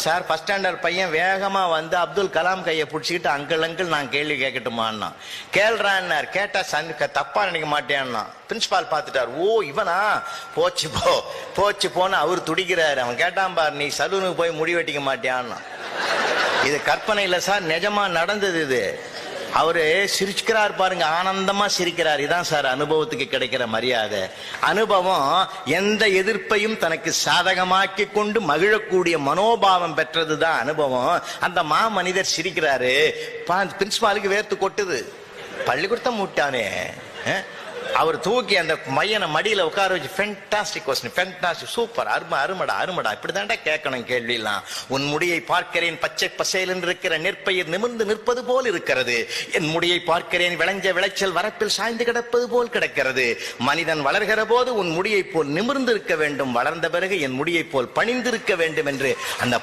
Sir first standard பையன் வேகமா வந்து அப்துல் கலாம் கையை பிடிச்சிக்கிட்டு அங்கிள் நான் கேள்வி கேட்கட்டுமான்னா கேள்றான்னார். கேட்டா தப்பா நினைக்க மாட்டேன்னா பிரின்சிபால் பார்த்துட்டார். ஓ இவனா போச்சு போன்னு அவர் துடிக்கிறாரு. அவன் கேட்டான் பார், நீ சலூனுக்கு போய் முடி வெட்டிக்க மாட்டியான்னா. இது கற்பனை இல்ல சார், நிஜமா நடந்தது இது. அவரு சிரிச்சுக்கிறார் பாருங்க, ஆனந்தமா சிரிக்கிறார். இதான் சார் அனுபவத்துக்கு கிடைக்கிற மரியாதை. அனுபவம் எந்த எதிர்ப்பையும் தனக்கு சாதகமாக்கி கொண்டு மகிழக்கூடிய மனோபாவம் பெற்றதுதான் அனுபவம். அந்த மனிதர் சிரிக்கிறாரு. பிரின்சிபாலுக்கு வேர்த்து கொட்டுது. பள்ளிக்கூடத்தை மூட்டானே. அவர் தூக்கி அந்த மையனை மடியில உட்கார வச்சு ஃபென்டாஸ்டிக் கொஸ்டின், ஃபென்டாஸ்டிக், சூப்பர், அருமடா இப்படிதான்டா கேட்கணும் கேள்வி எல்லாம். உன் முடியை பார்க்கிறேன் பச்சை பசையில் இருக்கிற நெற்பயிர் நிமிர்ந்து நிற்பது போல் இருக்கிறது. என் முடியை பார்க்கிறேன் விளைஞ்ச விளைச்சல் வரப்பில் சாய்ந்து கிடப்பது போல் கிடக்கிறது. மனிதன் வளர்கிற போது உன் முடியை போல் நிமிர்ந்து இருக்க வேண்டும், வளர்ந்த பிறகு என் முடியை போல் பணிந்திருக்க வேண்டும் என்று அந்த